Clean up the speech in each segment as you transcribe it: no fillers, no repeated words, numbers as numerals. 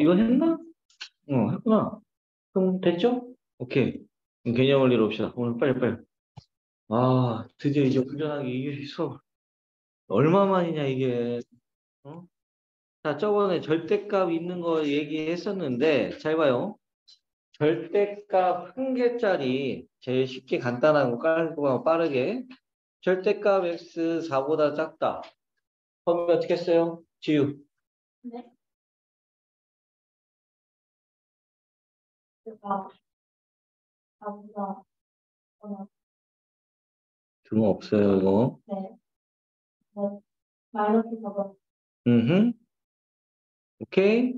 이거 했나? 했구나. 그럼 됐죠? 오케이. 그럼 개념 원리로 봅시다. 오늘 빨리. 드디어 이제 운전하기 이게 수업. 얼마 만이냐, 이게. 어? 자, 저번에 절대값 있는 거 얘기했었는데, 잘 봐요. 절대값 한 개짜리, 제일 쉽게 간단하고 깔끔하고 빠르게. 절대값 x 4보다 작다. 그러면 어떻게 했어요? 지우. 네. 제가 아보다 등호 없어요, 이거. 네. 뭐 마이너스 4번. 오케이?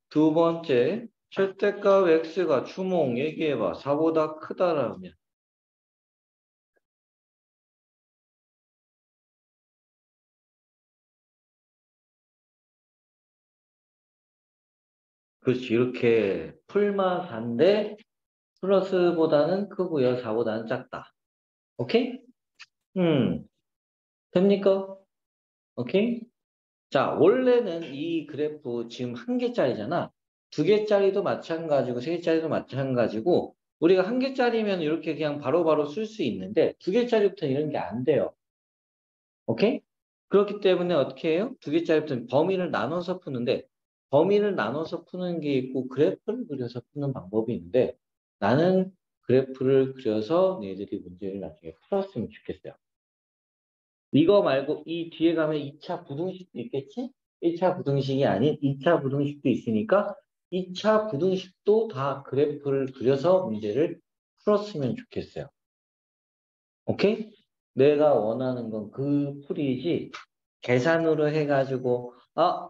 두 번째, 절대값 x가 주몽 얘기해봐. 4보다 크다라면. 그렇지. 이렇게 풀만 반대 플러스보다는 크고요. 4보다는 작다. 오케이? 됩니까? 오케이? 자, 원래는 이 그래프 지금 한 개짜리잖아. 두 개짜리도 마찬가지고 세 개짜리도 마찬가지고 우리가 한 개짜리면 이렇게 그냥 바로바로 쓸 수 있는데 두 개짜리부터는 이런 게 안 돼요. 오케이? 그렇기 때문에 어떻게 해요? 두 개짜리부터는 범위를 나눠서 푸는데 범위를 나눠서 푸는 게 있고 그래프를 그려서 푸는 방법이 있는데 나는 그래프를 그려서 너희들이 문제를 나중에 풀었으면 좋겠어요. 이거 말고 이 뒤에 가면 2차 부등식도 있겠지? 1차 부등식이 아닌 2차 부등식도 있으니까 2차 부등식도 다 그래프를 그려서 문제를 풀었으면 좋겠어요. 오케이? 내가 원하는 건 그 풀이지 계산으로 해가지고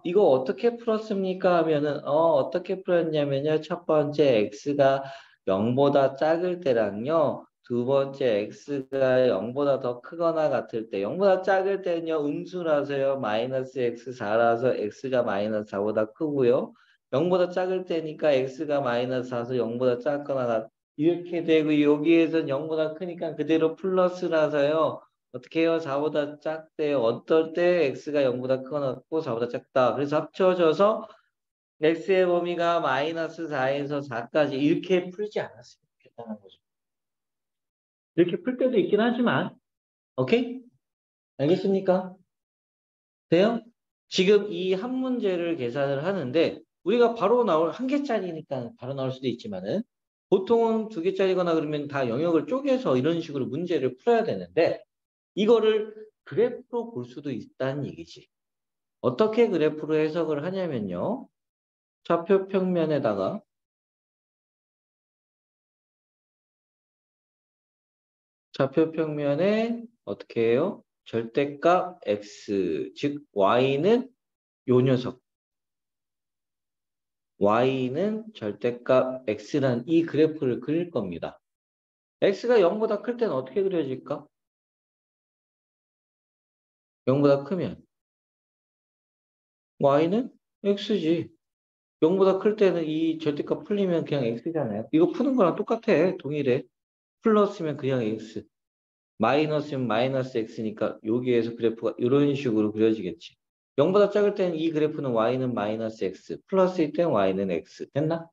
이거 어떻게 풀었습니까? 하면은 어떻게 풀었냐면요. 첫 번째 x가 0보다 작을 때랑요. 두 번째 x가 0보다 더 크거나 같을 때 0보다 작을 때는요. 음수라서요. 마이너스 x4라서 x가 마이너스 4보다 크고요. 0보다 작을 때니까 x가 마이너스 4서 0보다 작거나 이렇게 되고 여기에선 0보다 크니까 그대로 플러스라서요. 어떻게 해요? 4보다 작대요. 어떨 때 x가 0보다 크거나 같고 4보다 작다. 그래서 합쳐져서 x의 범위가 마이너스 4에서 4까지 이렇게 풀지 않았으면 좋겠다는 거죠. 이렇게 풀 때도 있긴 하지만 오케이? 알겠습니까? 돼요? 지금 이 한 문제를 계산을 하는데 우리가 바로 나올 한 개짜리니까 바로 나올 수도 있지만은 보통은 두 개짜리거나 그러면 다 영역을 쪼개서 이런 식으로 문제를 풀어야 되는데 이거를 그래프로 볼 수도 있다는 얘기지. 어떻게 그래프로 해석을 하냐면요. 좌표 평면에다가 좌표 평면에 어떻게 해요? 절대값 x, 즉 y는 요 녀석. y는 절대값 x란 이 그래프를 그릴 겁니다. x가 0보다 클 때는 어떻게 그려질까? 0보다 크면 y는 x지. 0보다 클 때는 이 절대값 풀리면 그냥 x잖아요. 이거 푸는 거랑 똑같아. 동일해. 플러스면 그냥 x. 마이너스면 마이너스 x니까 여기에서 그래프가 이런 식으로 그려지겠지. 0보다 작을 때는 이 그래프는 y는 마이너스 x. 플러스일 때는 y는 x. 됐나?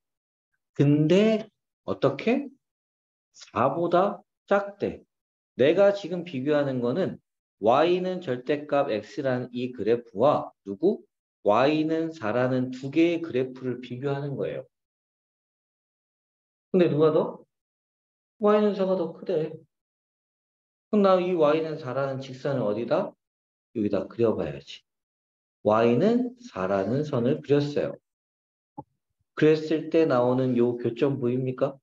근데 어떻게? 4보다 작대. 내가 지금 비교하는 거는 y는 절대값 x라는 이 그래프와 누구? y는 4라는 두 개의 그래프를 비교하는 거예요. 근데 누가 더? y는 4가 더 크대. 그럼 나 이 y는 4라는 직선을 어디다? 여기다 그려봐야지. y는 4라는 선을 그렸어요. 그랬을 때 나오는 요 교점 보입니까?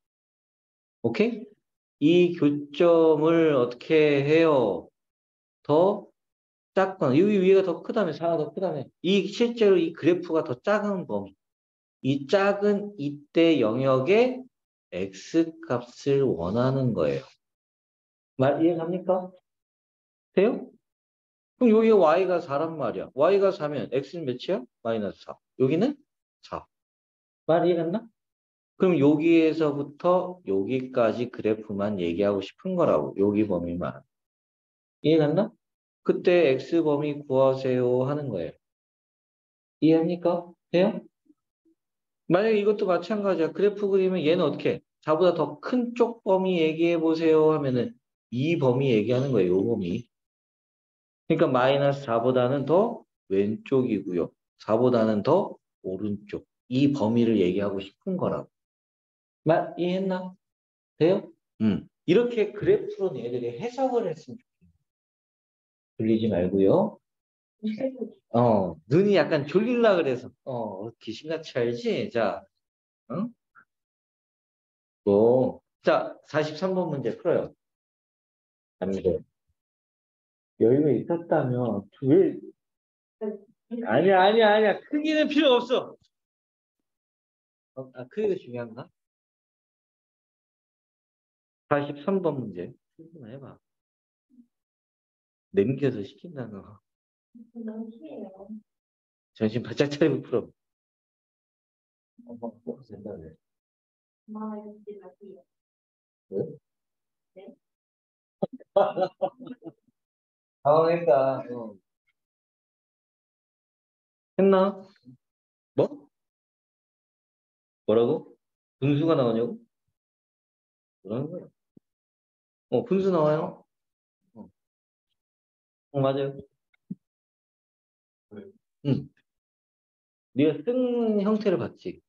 오케이? 이 교점을 어떻게 해요? 더 작거나 여기 위가 더 크다면 4가 더 크다면 이 실제로 이 그래프가 더 작은 범위 이 작은 이때 영역의 x 값을 원하는 거예요. 말 이해갑니까? 돼요? 그럼 여기가 y가 4란 말이야. y가 4면 x는 몇이야? 마이너스 4. 여기는 4. 말 이해갔나? 그럼 여기에서부터 여기까지 그래프만 얘기하고 싶은 거라고. 여기 범위만. 이해갔나? 그때 x 범위 구하세요 하는 거예요. 이해합니까? 돼요? 만약에 이것도 마찬가지야. 그래프 그리면 얘는 어떻게 해? 4보다 더 큰 쪽 범위 얘기해 보세요 하면은 이 범위 얘기하는 거예요. 이 범위. 그러니까 마이너스 4보다는 더 왼쪽이고요. 4보다는 더 오른쪽. 이 범위를 얘기하고 싶은 거라고. 이해했나? 돼요? 이렇게 그래프로 얘들이 해석을 했으면 좋겠어요. 졸리지 말고요. 눈이 약간 졸릴라 그래서. 귀신같이 알지? 자, 응? 자, 43번 문제 풀어요. 안 돼. 여유가 있었다면, 왜, 아니야. 크기는 필요 없어. 크기가 중요한가? 43번 문제. 한번 해봐. 넘겨서 시킨다는 거. 너무 심해요. 정신 바짝 차리고 풀어. 된다네. 마이너스 몇이에요? 왜? 네? 당황했다. 했나? 뭐? 뭐라고? 분수가 나오냐고? 뭐라는 거야? 분수 나와요? 어, 맞아요. 네. 응. 네가 쓴 형태를 봤지?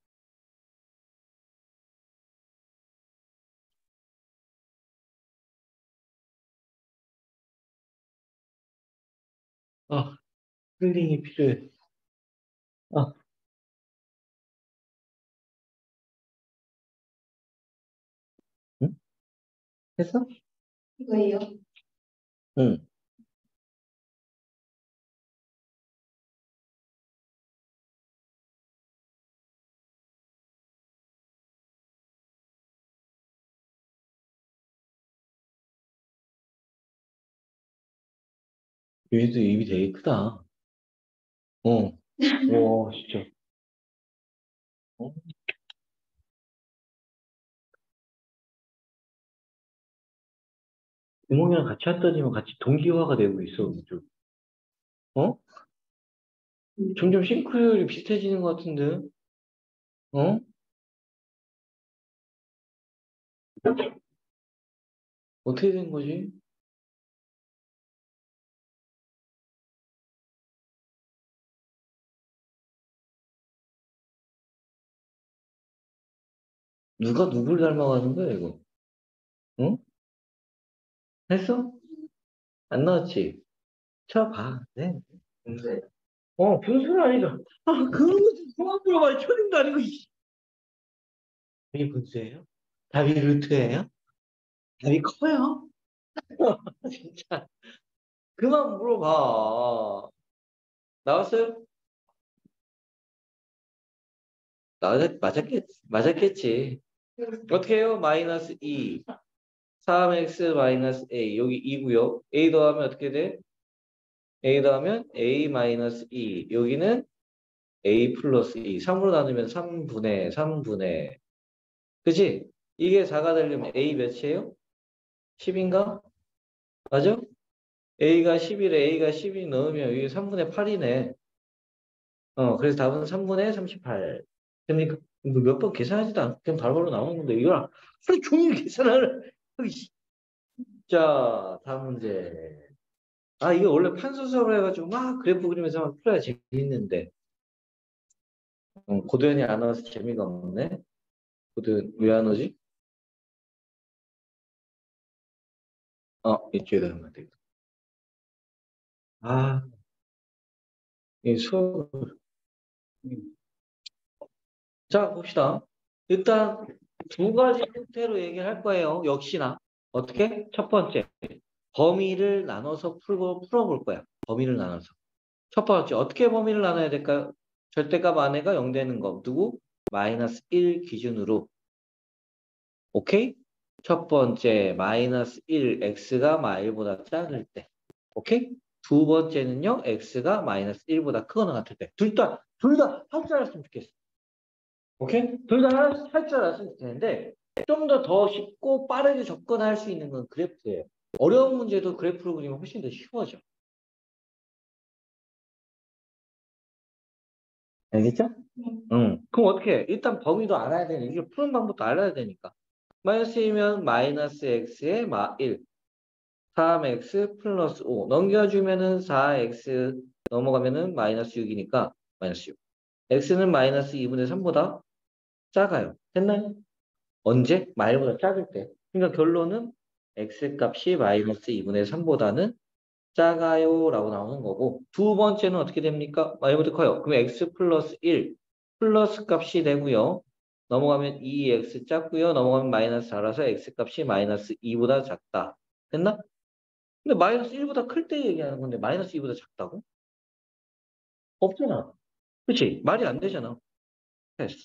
아, 힐링이 필요해. 아, 응? 했어? 이거예요. 응. 얘도 입이 되게 크다. 어. 와, 진짜. 어? 구멍이랑 같이 앉아지면 같이 동기화가 되고 있어. 좀. 어? 점점 싱크로율이 비슷해지는 것 같은데? 어? 어떻게 된 거지? 누가 누굴 닮아가는 거야, 이거? 응? 했어? 안 나왔지? 쳐봐. 네. 분수야. 분수는 아니죠. 그런 거좀 그만 물어봐. 초딩도 아니고. 답이 분수예요? 답이 루트예요? 답이 커요? 진짜. 그만 물어봐. 나왔어요? 맞았겠지. 어떻게 해요? 마이너스 2. 3x 마이너스 a. 여기 2고요. a 더하면 어떻게 돼? a 더하면 a 마이너스 2. 여기는 a 플러스 2. 3으로 나누면 3분의. 그치? 이게 4가 되려면 a 몇이에요? 10인가? 맞아? a가 10이래. a가 12 넣으면 이게 3분의 8이네. 그래서 답은 3분의 38. 그러니까 몇 번 계산하지도 않고 그냥 바로바로 나오는 건데 이걸 하루 종일 계산을 으이씨. 자, 다음 문제. 이게 원래 판서술을 해가지고 막 그래프 그리면서 막 풀어야 재밌는데 고도현이 안 와서 재미가 없네. 고도현 왜 안 오지? 이쪽에다 하면 되겠다. 이 수업. 자, 봅시다. 일단 두 가지 형태로 얘기할 거예요. 역시나. 어떻게? 첫 번째, 범위를 나눠서 풀어볼 거야. 범위를 나눠서. 첫 번째, 어떻게 범위를 나눠야 될까요? 절대값 안에가 0 되는 거. 누구? 마이너스 1 기준으로. 오케이? 첫 번째, 마이너스 1, x가 마일보다 작을 때. 오케이? 두 번째는요, x가 마이너스 1보다 크거나 같을 때. 둘 다 할 줄 알았으면 좋겠어. 오케이? 둘 다 할 줄 알았으면 좋겠는데, 좀 더 쉽고 빠르게 접근할 수 있는 건 그래프예요. 어려운 문제도 그래프로 그리면 훨씬 더 쉬워져. 알겠죠? 네. 그럼 어떻게 해? 일단 범위도 알아야 되니 이게 푸는 방법도 알아야 되니까. 마이너스 1이면 마이너스 x에 1. 3x 플러스 5. 넘겨주면은 4x 넘어가면은 마이너스 6이니까 마이너스 6. x는 마이너스 2분의 3보다 작아요. 됐나요? 언제? 마일보다 작을 때. 그러니까 결론은 x 값이 마이너스 2분의 3보다는 작아요 라고 나오는 거고 두 번째는 어떻게 됩니까? 마일보다 커요. 그럼 x 플러스 1 플러스 값이 되고요. 넘어가면 2x 작고요. 넘어가면 마이너스 4라서 x 값이 마이너스 2보다 작다. 됐나? 근데 마이너스 1보다 클 때 얘기하는 건데 마이너스 2보다 작다고? 없잖아. 그치? 말이 안 되잖아. 됐어.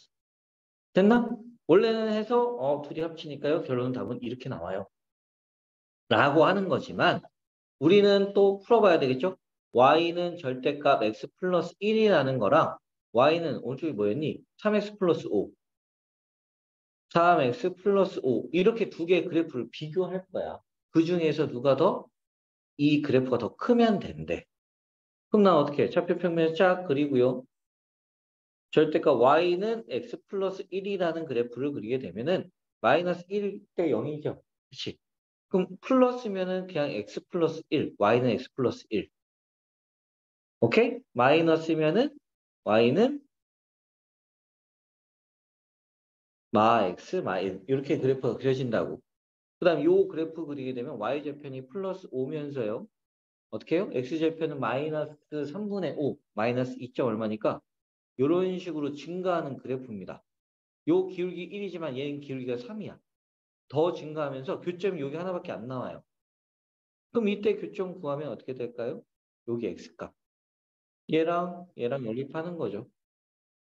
됐나? 원래는 해서 둘이 합치니까요. 결론은 답은 이렇게 나와요. 라고 하는 거지만 우리는 또 풀어봐야 되겠죠? y는 절대값 x 플러스 1이라는 거랑 y는 오른쪽이 뭐였니? 3x 플러스 5, 3x 플러스 5 이렇게 두 개의 그래프를 비교할 거야. 그 중에서 누가 더 이 그래프가 더 크면 된대. 그럼 난 어떻게 해? 좌표 평면을 쫙 그리고요. 절대값 y는 x 플러스 1이라는 그래프를 그리게 되면은 마이너스 1 대 0이죠. 그치? 그럼 플러스면은 그냥 x 플러스 1, y는 x 플러스 1. 오케이? 마이너스면은 y는 마 x 마 1. 이렇게 그래프가 그려진다고. 그 다음 요 그래프 그리게 되면 y절편이 플러스 5면서요. 어떻게 해요? x절편은 마이너스 3분의 5, 마이너스 2점 얼마니까 이런 식으로 증가하는 그래프입니다. 요 기울기 1이지만 얘는 기울기가 3이야. 더 증가하면서 교점이 여기 하나밖에 안 나와요. 그럼 이때 교점 구하면 어떻게 될까요? 여기 x값. 얘랑 연립하는 거죠.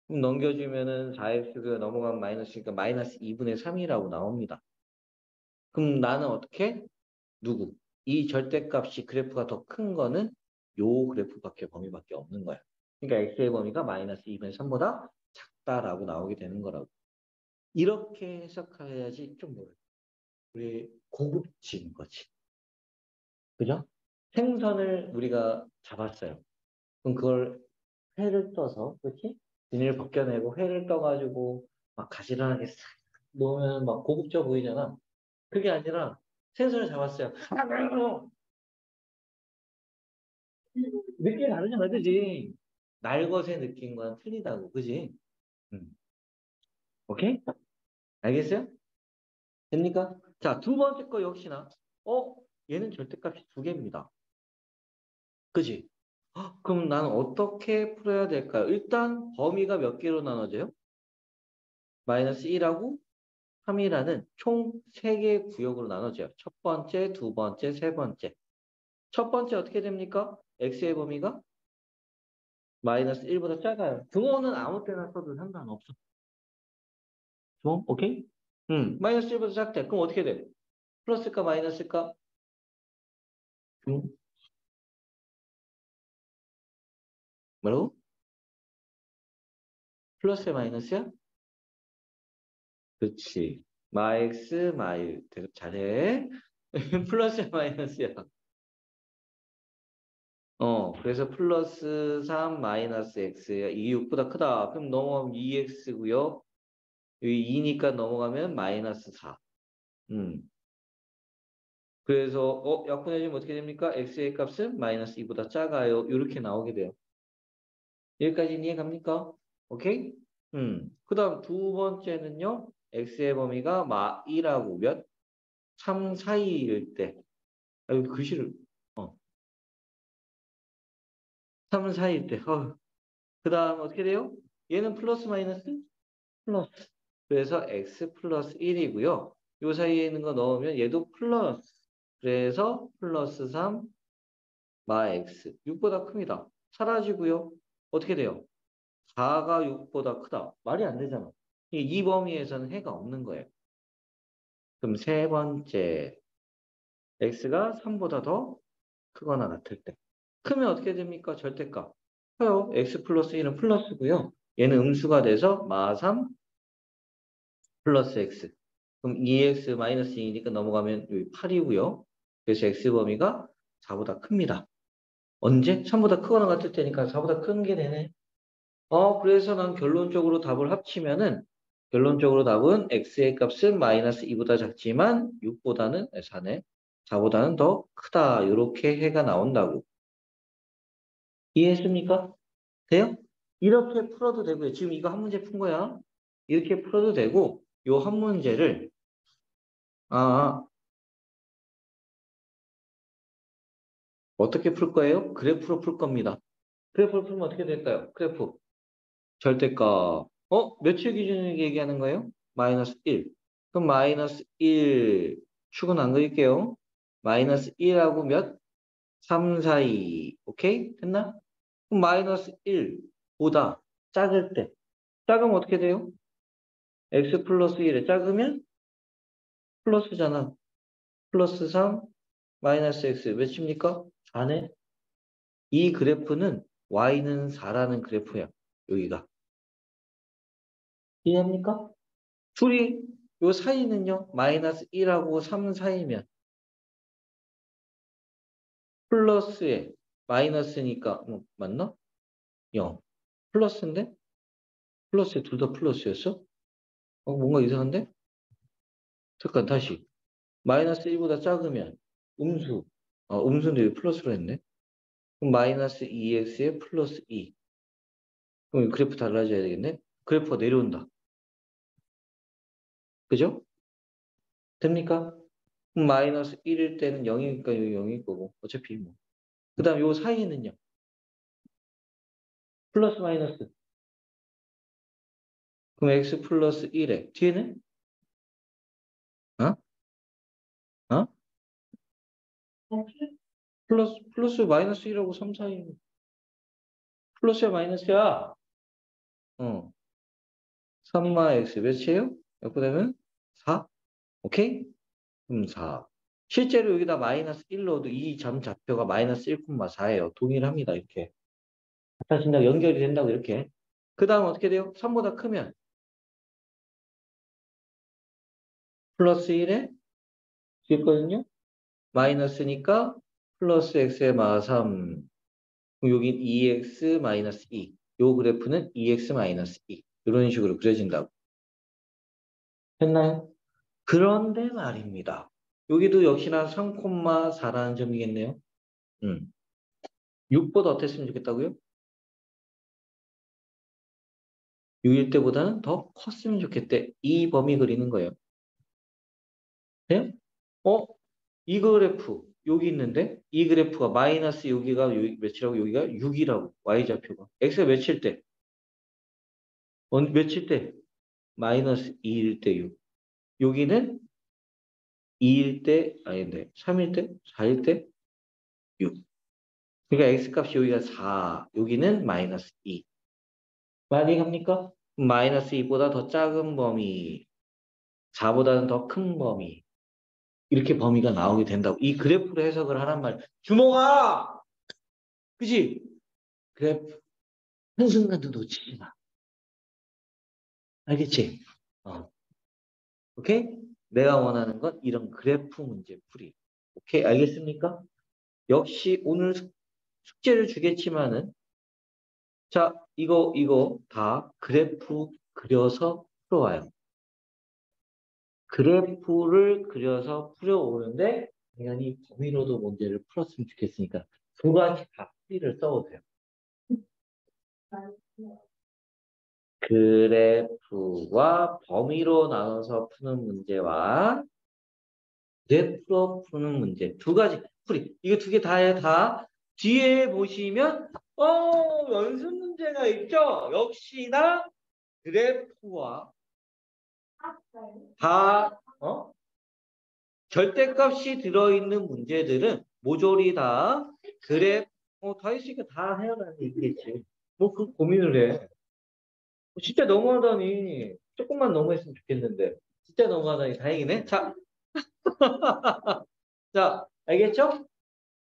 그럼 넘겨주면은 4x가 넘어가면 마이너스니까 마이너스 2분의 3이라고 나옵니다. 그럼 나는 어떻게? 누구? 이 절대값이 그래프가 더 큰 거는 요 그래프밖에 범위밖에 없는 거야. 그러니까 x의 범위가 마이너스 2분의 3보다 작다라고 나오게 되는 거라고. 이렇게 해석해야지 좀 뭐래. 우리 고급진 거지. 그죠? 생선을 우리가 잡았어요. 그럼 그걸 회를 떠서, 그렇지? 비닐 벗겨내고 회를 떠가지고 막 가지런하게 싹 놓으면 막 고급져 보이잖아. 그게 아니라 생선을 잡았어요. 느낌이 다르잖아, 그지? 날것의 느낌과는 틀리다고, 그지? 음. 오케이? 알겠어요? 됩니까? 자, 두 번째 거 역시나, 얘는 절대값이 두 개입니다. 그지? 그럼 나는 어떻게 풀어야 될까요? 일단 범위가 몇 개로 나눠져요? 마이너스 1하고 3이라는 총 3개의 구역으로 나눠져요. 첫 번째, 두 번째, 세 번째. 첫 번째 어떻게 됩니까? x의 범위가 마이너스 1보다 작아요. 등호는 아무 때나 써도 상관없어. 뭐? 오케이? 마이너스 1보다 작대. 그럼 어떻게 돼? 플러스일까 마이너스일까? 뭐라고? 플러스야 마이너스야? 그렇지. 마x 마일. 대답 잘해. 플러스야 마이너스야. 그래서 플러스 3 마이너스 x야. 이게 6보다 크다. 그럼 넘어가면 2x고요. 여기 2니까 넘어가면 마이너스 4. 음. 그래서 약분해주면 어떻게 됩니까? x의 값은 마이너스 2보다 작아요. 이렇게 나오게 돼요. 여기까지 이해 갑니까? 오케이? 그 다음 두 번째는요. x의 범위가 2라고 몇? 3 사이일 때. 아, 여기 글씨를 3 사이일 때. 그 다음 어떻게 돼요? 얘는 플러스 마이너스? 플러스. 그래서 x 플러스 1이고요. 요 사이에 있는 거 넣으면 얘도 플러스. 그래서 플러스 3 마 x. 6보다 큽니다. 사라지고요. 어떻게 돼요? 4가 6보다 크다. 말이 안 되잖아. 이 범위에서는 해가 없는 거예요. 그럼 세 번째, x가 3보다 더 크거나 같을 때. 크면 어떻게 됩니까? 절대값. 커요. x 플러스 1은 플러스고요. 얘는 음수가 돼서 마 3 플러스 x. 그럼 2x 마이너스 2니까 넘어가면 여기 8이고요. 그래서 x 범위가 4보다 큽니다. 언제? 3보다 크거나 같을 때니까 4보다 큰 게 되네. 그래서 난 결론적으로 답을 합치면은 결론적으로 답은 x의 값은 마이너스 2보다 작지만 6보다는 4네. 4보다는 더 크다. 이렇게 해가 나온다고. 이해했습니까? 돼요? 이렇게 풀어도 되고요. 지금 이거 한 문제 푼 거야. 이렇게 풀어도 되고 요 한 문제를 아 어떻게 풀 거예요? 그래프로 풀 겁니다. 그래프로 풀면 어떻게 될까요? 그래프 절대값 며칠 기준으로 얘기하는 거예요? 마이너스 1. 그럼 마이너스 1 축은 안 그릴게요. 마이너스 1하고 몇? 3 사이. 오케이? 됐나? 그럼 마이너스 1보다 작을 때. 작으면 어떻게 돼요? x 플러스 1에 작으면 플러스잖아. 플러스 3 마이너스 x 몇입니까? 4네. 이 그래프는 y는 4라는 그래프야. 여기가. 이해합니까? 둘이 요 사이는요. 마이너스 1하고 3 사이면 플러스에 마이너스니까 맞나? 0. 플러스인데? 플러스에 둘 다 플러스였어? 뭔가 이상한데? 잠깐 다시. 마이너스 1보다 작으면 음수. 음수인데 왜 플러스로 했네? 그럼 마이너스 2x에 플러스 2. 그럼 그래프 달라져야 되겠네? 그래프가 내려온다. 그죠? 됩니까? 그럼 마이너스 1일 때는 0이니까 여기 0일 거고. 어차피 뭐. 그 다음 요 사이는요. 플러스 마이너스. 그럼 x 플러스 1에 뒤에는? 어? 어? 플러스 마이너스 1하고 3 사이. 플러스야 마이너스야. 3마 x 몇이에요? 이렇게 되면 4. 오케이? 그럼 4. 실제로 여기다 마이너스 1 넣어도 이 점 좌표가 마이너스 1,4예요. 동일합니다. 이렇게. 사실 연결이 된다고 이렇게. 그 다음 어떻게 돼요? 3보다 크면 플러스 1에 있거든요. 마이너스니까 플러스 x의 마 3. 그럼 여긴 2x 마이너스 2. 요 그래프는 2x 마이너스 2. 이런 식으로 그려진다고. 했나요? 그런데 말입니다. 여기도 역시나 3,4라는 점이겠네요. 6보다 어땠으면 좋겠다고요? 6일 때보다는 더 컸으면 좋겠대. 이 범위 그리는 거예요. 네? 어? 이 그래프 여기 있는데 이 그래프가 마이너스 여기가 몇이라고 여기가 6이라고 y좌표가 x가 몇일 때? 몇일 때? 마이너스 2일 때 6. 여기는 2일 때 아닌데 3일 때? 4일 때? 6. 그러니까 x값이 여기가 4 여기는 마이너스 2. 말이 갑니까? 마이너스 2보다 더 작은 범위 4보다는 더 큰 범위 이렇게 범위가 나오게 된다고 이 그래프로 해석을 하란 말 주몽아 그지? 그래프 한순간도 놓치지 마 알겠지? 어. 오케이? 내가 원하는 건 이런 그래프 문제 풀이 오케이 알겠습니까? 역시 오늘 숙제를 주겠지만은 자 이거 다 그래프 그려서 풀어와요 그래프를 그려서 풀어오는데 당연히 범위로도 문제를 풀었으면 좋겠으니까 두 가지 다 풀이를 써도 돼요. 그래프와 범위로 나눠서 푸는 문제와 그래프로 푸는 문제 두 가지 풀이 이거 두 개 다에 다 뒤에 보시면 연습 문제가 있죠. 역시나 그래프와 다 절대값이 들어있는 문제들은 모조리 다 다 했으니까 다 해야라는 얘기겠지. 뭐 그 고민을 해. 진짜 너무하다니. 조금만 너무했으면 좋겠는데. 진짜 너무하다니 다행이네. 자, 자, 알겠죠?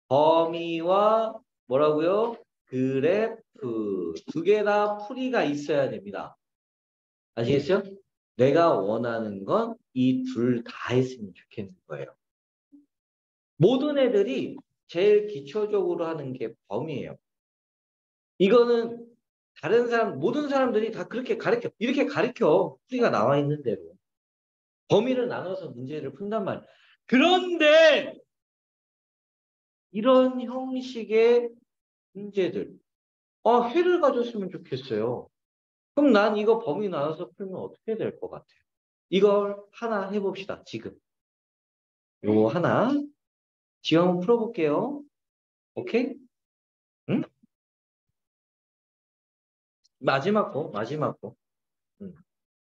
범위와 뭐라고요? 그래프 두 개 다 풀이가 있어야 됩니다. 아시겠죠? 내가 원하는 건 이 둘 다 했으면 좋겠는 거예요. 모든 애들이 제일 기초적으로 하는 게 범위예요. 이거는 다른 사람, 모든 사람들이 다 그렇게 가르쳐. 이렇게 가르쳐. 풀이가 나와 있는 대로. 범위를 나눠서 문제를 푼단 말이야. 그런데 이런 형식의 문제들, 해를 가졌으면 좋겠어요. 그럼 난 이거 범위 나눠서 풀면 어떻게 될 것 같아요? 이걸 하나 해봅시다, 지금. 요거 하나. 지금 한번 풀어볼게요. 오케이? 응? 마지막 거. 응.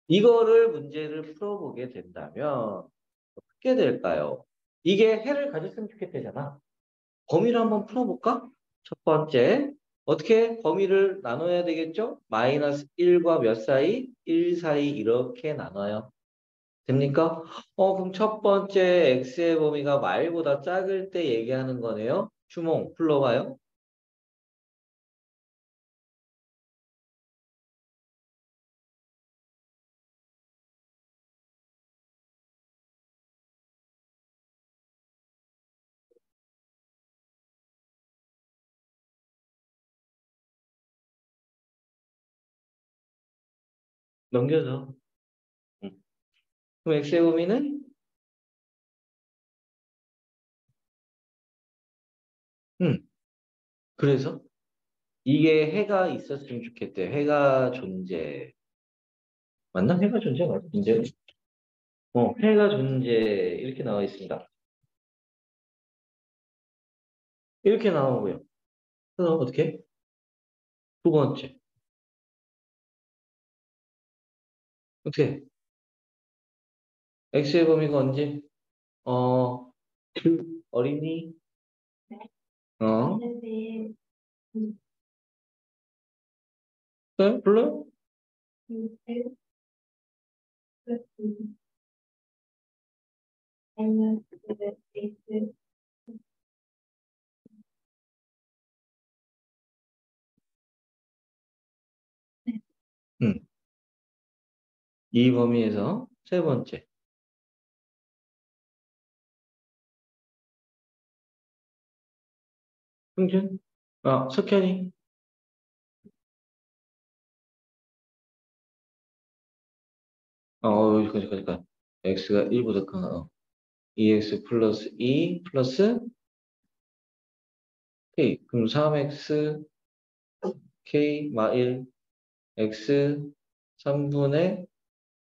이거를 문제를 풀어보게 된다면 어떻게 될까요? 이게 해를 가졌으면 좋겠대잖아. 범위를 한번 풀어볼까? 첫 번째, 어떻게 범위를 나눠야 되겠죠? 마이너스 1과 몇 사이? 1 사이 이렇게 나눠요. 됩니까? 그럼 첫 번째 x의 범위가 y보다 작을 때 얘기하는 거네요. 주몽, 불러봐요. 넘겨줘. 응. 그럼 x의 범위는? 응. 그래서 이게 해가 있었으면 좋겠대. 해가 존재. 맞나? 해가 존재 맞아? 문제? 해가 존재. 이렇게 나와 있습니다. 이렇게 나오고요. 그럼 어떻게? 두 번째. 어떻게? x의 범위가 언제? 어린이? 네. 어? 마이너스 네? 불러요? 1 플러스 마이너스 x 응. 이 범위에서 세 번째. 승준? 석현이? 그러니까. x가 1보다 큰, 2x 플러스 2 플러스 k. 그럼 3x k 마 1 x 3분의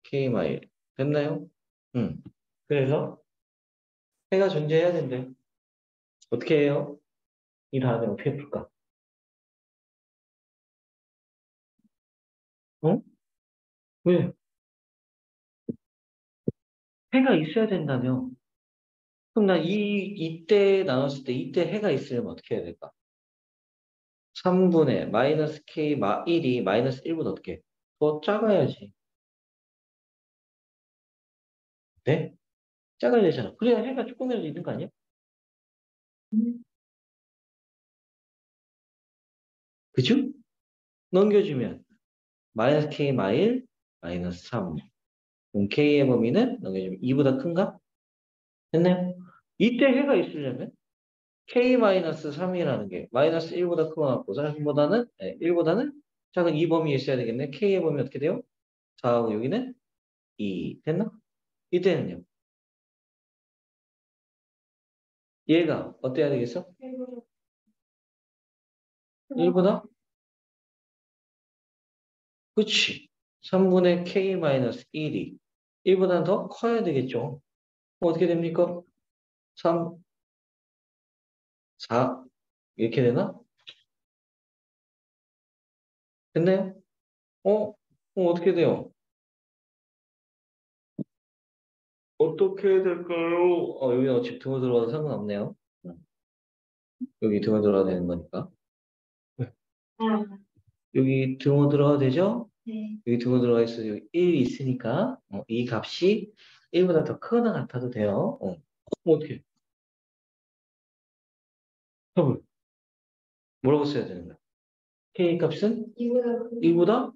k 마 1. 됐나요? 응. 그래서 해가 존재해야 된대. 어떻게 해요? 이 다음에 어떻게 풀까? 어? 왜? 해가 있어야 된다며. 그럼 나 이때 나눴을 때 이때 해가 있으려면 어떻게 해야 될까? 3분의 마이너스 k 마 1이 마이너스 1보다 어떻게? 더 작아야지. 네? 작아야 되잖아. 그래야 해가 조금이라도 있는 거 아니야? 그죠? 넘겨주면 마이너스 k 마 1, 마이너스 3. 그럼 k의 범위는 넘겨주면 2보다 큰가? 됐나요? 이때 해가 있으려면 k 마이너스 3이라는 게 마이너스 1보다 큰 거 같고 3보다는 1보다는 작은 이 범위에 있어야 되겠네. k의 범위 어떻게 돼요? 4하고 여기는 2. 됐나? 이때는요. 얘가 어때야 되겠어? 1보다? 그치. 3분의 k 마이너스 1이 1보다는 더 커야 되겠죠. 어떻게 됩니까? 3, 4 이렇게 되나? 됐나요? 어떻게 돼요? 어떻게 될까요? 여기 어차피 등호 들어가도 상관없네요. 여기 등호 들어가야 되는 거니까. 네. 아, 여기 등호 들어가도 되죠? 네. 여기 등호 들어가 있어. 여기 1이 있으니까 이 값이 1보다 더 크거나 같아도 돼요. 어떻게? 답을 뭐라고 써야 되는 거야? k 값은 이보다 1보다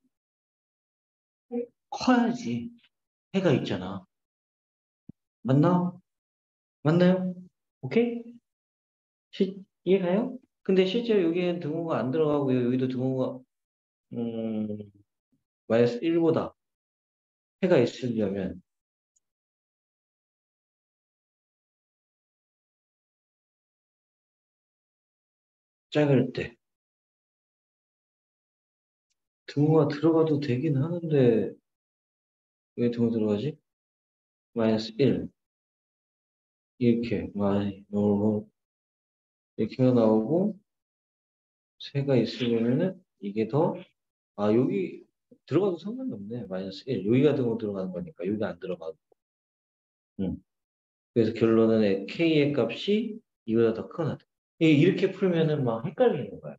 네. 커야지. 해가 있잖아. 맞나? 맞나요? 오케이? 이해가요? 근데 실제로 여기엔 등호가 안 들어가고요. 여기도 등호가 음, 마이너스 1보다 해가 있으려면 작을 때 등호가 들어가도 되긴 하는데 왜 등호 들어가지? 마이너스 1 이렇게 이렇게가 나오고 새가 있으려면은 이게 더 여기 들어가도 상관이 없네. 마이너스 1 여기가 등호 들어가는 거니까 여기 안 들어가고 그래서 결론은 K의 값이 이보다 더 크거나 이렇게 풀면은 막 헷갈리는 거야.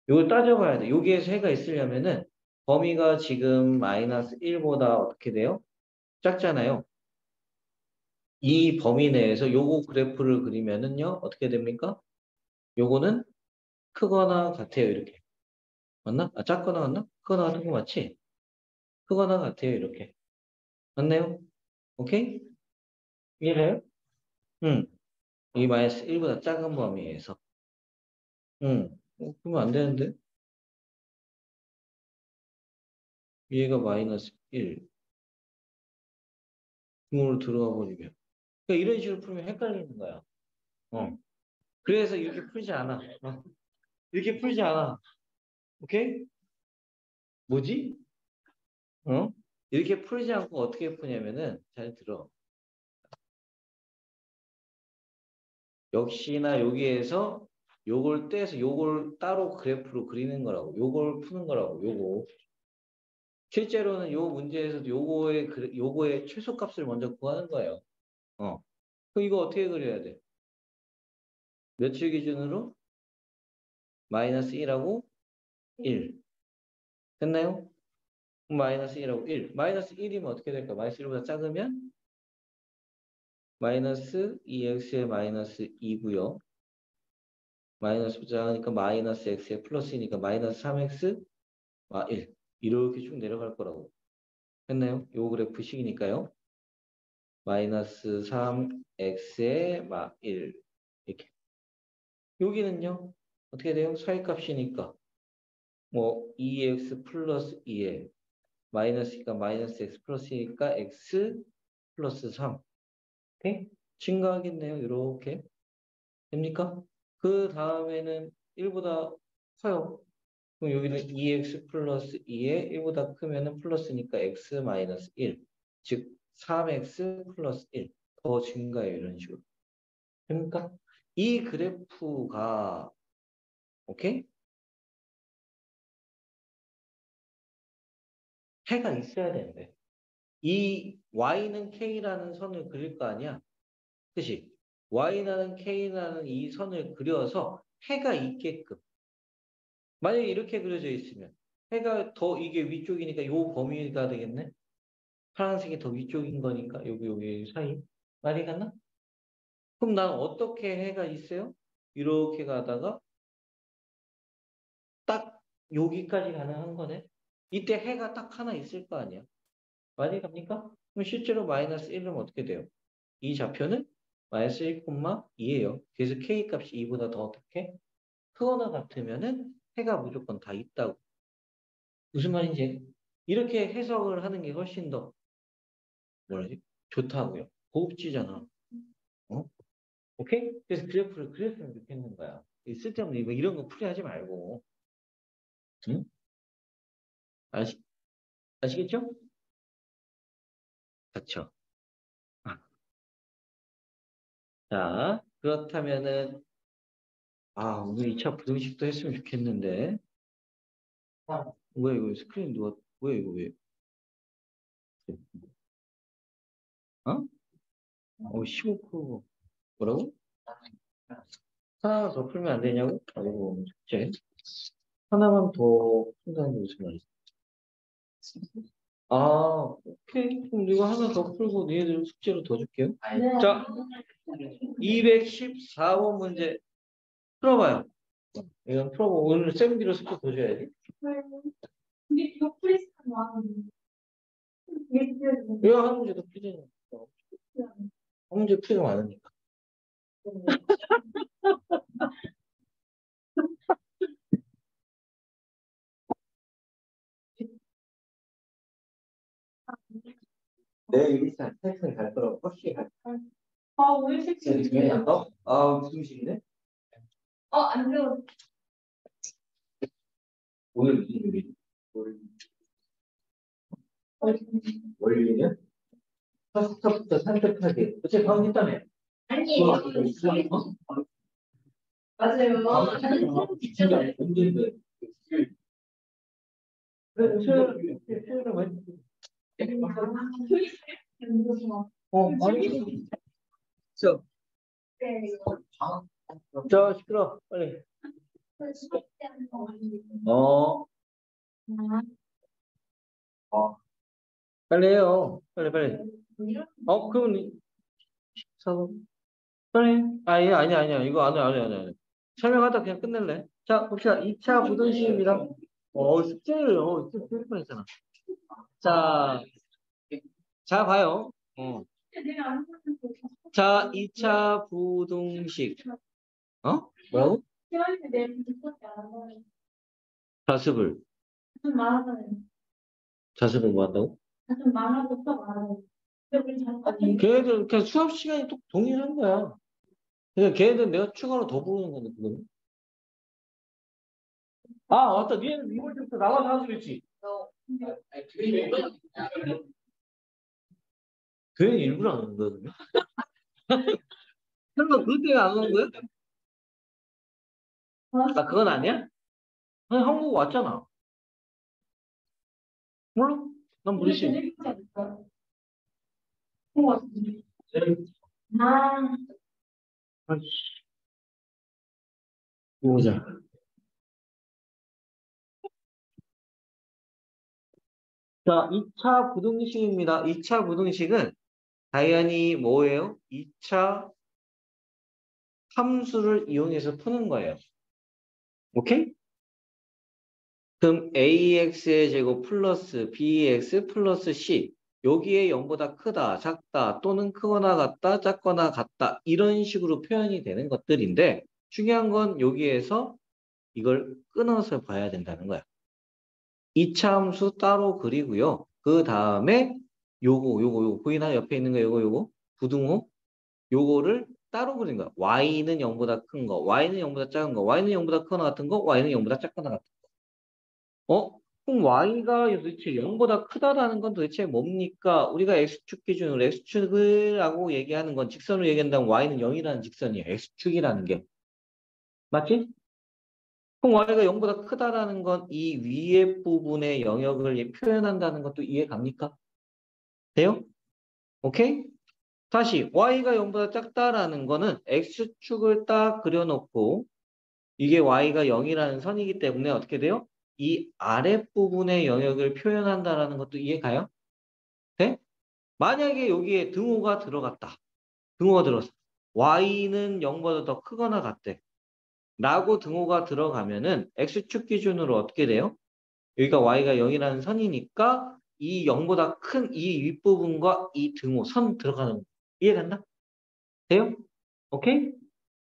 이걸 따져봐야 돼. 여기에서 해가 있으려면은 범위가 지금 마이너스 1보다 어떻게 돼요? 작잖아요. 이 범위 내에서 요거 그래프를 그리면은요, 어떻게 됩니까? 요거는 크거나 같아요, 이렇게. 맞나? 작거나 같나? 크거나 같은 거 맞지? 크거나 같아요, 이렇게. 맞네요? 오케이? 이해해요? 응. 이 마이너스 1보다 작은 범위에서. 응. 그러면 안 되는데? 얘가 마이너스 1. 중으로 들어가 버리면. 그러니까 이런 식으로 풀면 헷갈리는 거야. 어. 그래서 이렇게 풀지 않아. 이렇게 풀지 않아. 오케이? 뭐지? 어? 이렇게 풀지 않고 어떻게 푸냐면은, 잘 들어. 역시나 여기에서 요걸 떼서 요걸 따로 그래프로 그리는 거라고. 요걸 푸는 거라고. 요거. 실제로는 요 문제에서도 요거의 최소값을 먼저 구하는 거예요. 어. 그럼 이거 어떻게 그려야 돼? 며칠 기준으로? 마이너스 1하고 1. 됐나요? 마이너스 1하고 1. 마이너스 1이면 어떻게 될까? 마이너스 1보다 작으면 마이너스 2x의 마이너스 2고요. 마이너스 작으니까 마이너스 x의 플러스이니까 마이너스 3x 1. 이렇게 쭉 내려갈 거라고. 했나요? 요 그래프 식이니까요. 마이너스 3x의 1. 이렇게. 여기는요. 어떻게 돼요? 사이값이니까. 뭐 2x 플러스 2에 마이너스니까 마이너스 x 플러스니까 x 플러스 3. 오케이? 증가하겠네요. 이렇게. 됩니까? 그 다음에는 1보다 커요. 그럼 여기는 2x 플러스 2에 1보다 크면은 플러스니까 x 마이너스 1. 즉, 3x 플러스 1. 더 증가해요. 이런 식으로. 됩니까? 이 그래프가, 오케이? 해가 있어야 되는데. 이 y는 k라는 선을 그릴 거 아니야? 그치? y라는 k라는 이 선을 그려서 해가 있게끔. 만약에 이렇게 그려져 있으면 해가 더 이게 위쪽이니까 요 범위가 되겠네? 파란색이 더 위쪽인 거니까 여기 사이. 말이 갔나? 그럼 난 어떻게 해가 있어요? 이렇게 가다가 딱 여기까지 가능한 거네? 이때 해가 딱 하나 있을 거 아니야? 말이 갑니까? 그럼 실제로 마이너스 1은 어떻게 돼요? 이 좌표는 마이너스 1,2예요. 그래서 k 값이 2보다 더 어떻게? 크거나 같으면은 해가 무조건 다 있다고. 무슨 말인지 이렇게 해석을 하는 게 훨씬 더 뭐라지? 좋다고요. 고급지잖아. 어? 오케이? 그래서 그래프를 그렸으면 좋겠는 거야. 쓸데없는 뭐 이런 거 풀이하지 말고. 응? 아시, 아시겠죠? 그렇죠. 자, 그렇다면은 오늘 2차 부등식도 했으면 좋겠는데. 왜 이거 스크린 누가 왜 이거 왜? 어? 15% 뭐라고? 하나 더 풀면 안 되냐고? 아이고, 숙제. 하나만 더 푼다는 게 무슨 말이지? 오케이. 그럼 이거 하나 더 풀고 니네들 숙제로 더 줄게요. 네. 자, 214번 문제 풀어봐요. 이건 풀어보고 오늘 쌤비로 숙제 더 줘야지. 근데 이거 프리스탄 나왔는데. 이거 한 문제도 풀잖아. 한 문제 풀이가 많으니까. 내 일산 택슨 갈 거라고 혹시 갈 거야? 오늘 식식이에요. 무슨 식이네? 안 돼요. 오늘 무슨 요일이지? 월요일이야? 파스타부터 산뜻하게. 어째 방 있다며? 아니에요. 맞아요. 언제인데? 수요일은 왜? 아니. 저, 시끄러. 빨리. 어, 빨리 해요. 빨리. 그럼, 사고. 빨리. 아니야. 이거 안 해. 설명하다 그냥 끝낼래. 자, 봅시다. 2차 부등식입니다. 숙제를, 숙제 뻔했잖아. 자, 봐요. 자, 2차 부등식. 뭐라고? 자습을. 자습을 뭐 한다고? 걔네들 그냥 수업 시간이 또 동일한 거야. 그러니까 걔네들 내가 추가로 더 부르는 건데, 그거는. 맞다. 니네는 이번 주부터 나가서 하기로 했지. 걔는 일부러 안 오는 거야, 그러면? 설마 그것 때문에 안 오는 거야? 그건 아니야? 아니, 한국 왔잖아. 몰라? 난 모르지. 아이씨, 보자. 자, 2차 부등식입니다. 2차 부등식은 당연히 뭐예요? 2차 함수를 이용해서 푸는 거예요. 오케이? 그럼 ax의 제곱 플러스 bx 플러스 c 여기에 0보다 크다, 작다, 또는 크거나 같다, 작거나 같다 이런 식으로 표현이 되는 것들인데 중요한 건 여기에서 이걸 끊어서 봐야 된다는 거야. 2차 함수 따로 그리고요. 그 다음에 요거 보이나? 옆에 있는 거 요거 부등호 요거를 따로 그린 거야. y는 0보다 큰 거, y는 0보다 작은 거, y는 0보다 크거나 같은 거, y는 0보다 작거나 같은 거. 그럼 y가 도대체 0보다 크다라는 건 도대체 뭡니까? 우리가 x축 기준으로 x축이라고 얘기하는 건 직선으로 얘기한다면 y는 0이라는 직선이에요. x축이라는 게. 맞지? 그럼 y가 0보다 크다라는 건 이 위에 부분의 영역을 표현한다는 것도 이해 갑니까? 돼요? 오케이? 다시 y가 0보다 작다라는 거는 x축을 딱 그려놓고 이게 y가 0이라는 선이기 때문에 어떻게 돼요? 이 아랫부분의 영역을 표현한다라는 것도 이해 가요? 돼? 만약에 여기에 등호가 들어갔다. 등호가 들어갔어. y는 0보다 더 크거나 같대. 라고 등호가 들어가면은 x축 기준으로 어떻게 돼요? 여기가 y가 0이라는 선이니까 이 0보다 큰 이 윗부분과 이 등호 선 들어가는 거. 이해된다? 돼요? 오케이?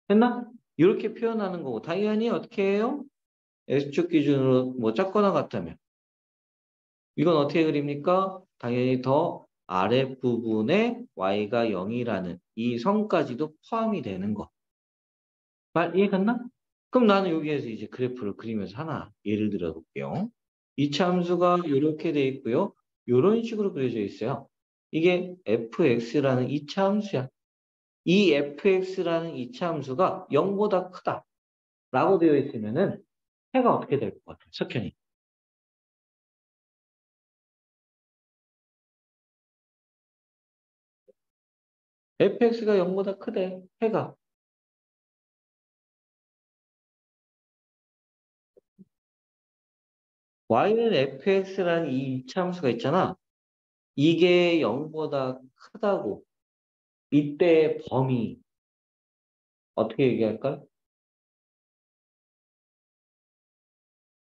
됐나? 이렇게 표현하는 거고 당연히 어떻게 해요? x축 기준으로 뭐 작거나 같다면 이건 어떻게 그립니까? 당연히 더 아랫부분에 y가 0이라는 이 선까지도 포함이 되는 거. 말 이해갔나? 그럼 나는 여기에서 이제 그래프를 그리면서 하나 예를 들어 볼게요. 이차 함수가 이렇게 돼 있고요. 이런 식으로 그려져 있어요. 이게 fx라는 이차 함수야. 이 fx라는 이차 함수가 0보다 크다. 라고 되어 있으면은 해가 어떻게 될 것 같아? 석현이. fx가 0보다 크대. 해가. y는 fx라는 이 이차 함수가 있잖아. 이게 0보다 크다고. 이때 범위 어떻게 얘기할까?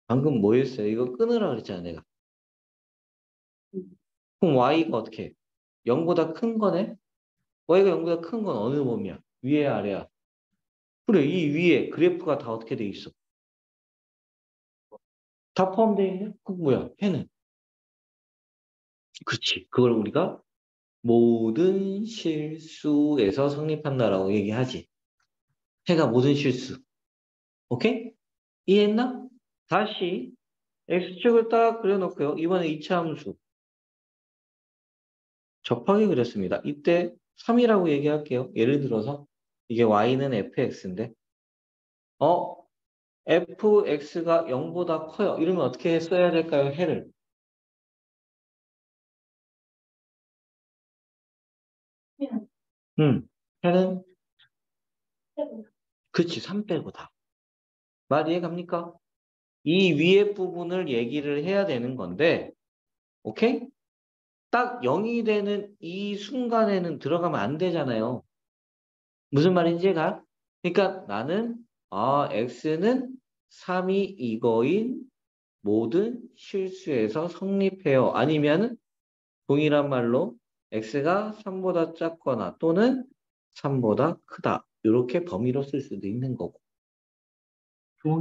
방금 뭐 했어요? 이거 끊으라 그랬잖아, 내가. 그럼 y가 어떻게 해? 0보다 큰 거네? y가 0보다 큰 건 어느 범위야? 위에 아래야? 그래, 이 위에 그래프가 다 어떻게 돼 있어? 다 포함되어 있네? 그럼 뭐야? 해는? 그치. 그걸 우리가 모든 실수에서 성립한다라고 얘기하지. 해가 모든 실수. 오케이? 이해했나? 다시 x축을 딱 그려놓고요. 이번에 이차 함수. 접하게 그렸습니다. 이때 3이라고 얘기할게요. 예를 들어서 이게 y는 fx인데 fx가 0보다 커요. 이러면 어떻게 써야 될까요? 해를. 해는 그치 3 빼고 다. 말 이해갑니까? 이 위에 부분을 얘기를 해야 되는 건데 오케이? 딱 0이 되는 이 순간에는 들어가면 안 되잖아요. 무슨 말인지 가? 그러니까 나는 x는 3이 이거인 모든 실수에서 성립해요. 아니면 동일한 말로 x가 3보다 작거나 또는 3보다 크다. 이렇게 범위로 쓸 수도 있는 거고.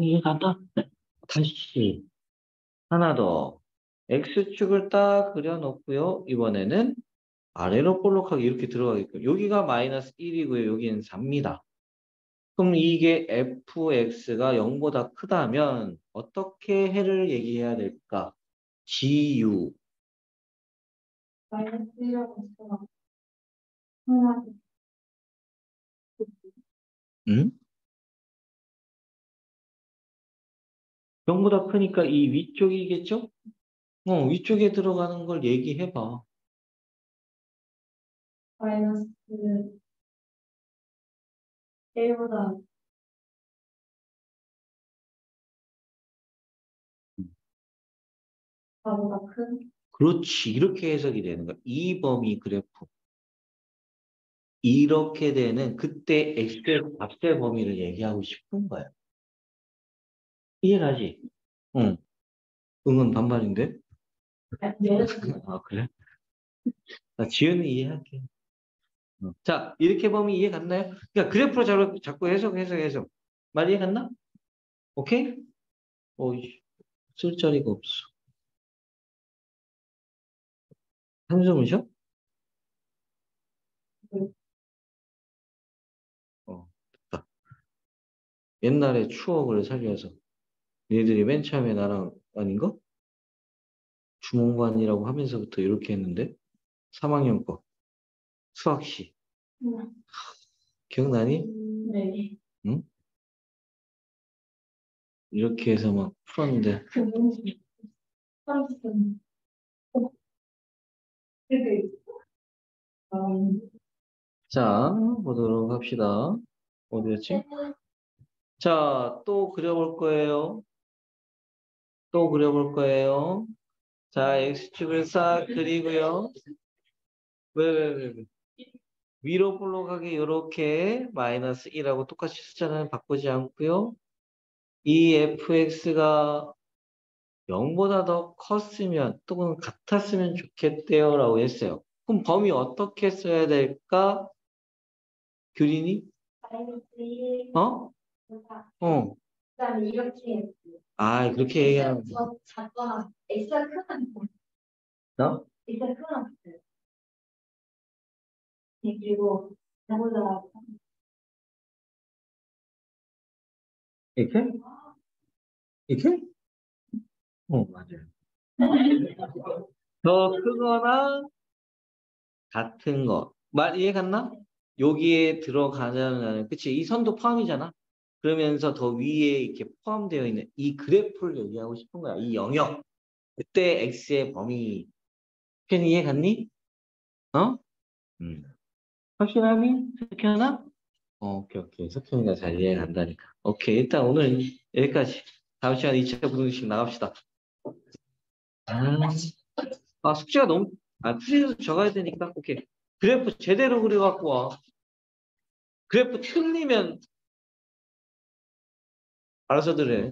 이해가다? 다시 하나 더. x축을 딱 그려놓고요. 이번에는 아래로 볼록하게 이렇게 들어가겠고 여기가 마이너스 1이고요. 여기는 4입니다. 그럼 이게 fx가 0보다 크다면 어떻게 해를 얘기해야 될까? GU. 마이너스라고 있어. 하나, 응? 0보다 크니까 이 위쪽이겠죠? 위쪽에 들어가는 걸 얘기해봐. 마이너스 1보다 4보다 큰. 그렇지. 이렇게 해석이 되는 거야. 이 범위 그래프. 이렇게 되는 그때 x의 값의 범위를 얘기하고 싶은 거야. 이해가지? 응. 응은 반반인데? 네. 아, 그래? 나 지은이 이해할게. 자, 이렇게 보면 이해 갔나요? 그러니까 그래프로 자꾸 해석. 말 이해 갔나? 오케이? 쓸 자리가 없어. 한숨을 쉬어? 됐다. 옛날에 추억을 살려서 니들이 맨 처음에 나랑 아닌가? 주몽관이라고 하면서부터 이렇게 했는데 3학년 거 수학시 기억나니? 네. 응? 이렇게 해서 막 풀었는데 삼촌. 자 보도록 합시다. 어디였지? 자, 또 그려볼 거예요. 또 그려볼 거예요. 자, X축을 싹 그리고요. 왜. 위로 볼록하게 이렇게 마이너스 1하고 똑같이 숫자는 바꾸지 않고요. 이 fx가 0보다 더 컸으면 또는 같았으면 좋겠대요 라고 했어요. 그럼 범위 어떻게 써야 될까? 규린이? 마이너스 1. 어? 어. 그다음에 이렇게 아, 그렇게 얘기하면 더 작거나 X가 크면 어? X가 크면 됐어요. 그리고 나보다 이렇게? 이렇게? 맞아요. 더 크거나 같은 거. 말 이해 갔나? 여기에 들어가자는, 그치? 이 선도 포함이잖아. 그러면서 더 위에 이렇게 포함되어 있는 이 그래프를 얘기하고 싶은 거야. 이 영역. 그때 x의 범위. 편 이해 갔니? 어? 확실하니? 석현아? 오케이. 석현이가 잘 이해 간다니까. 오케이. 일단 오늘 여기까지. 다음 시간에 2차 부등식 나갑시다. 숙제가 너무, 풀이도 적어야 되니까. 오케이. 그래프 제대로 그려갖고 와. 그래프 틀리면 알아서들 해.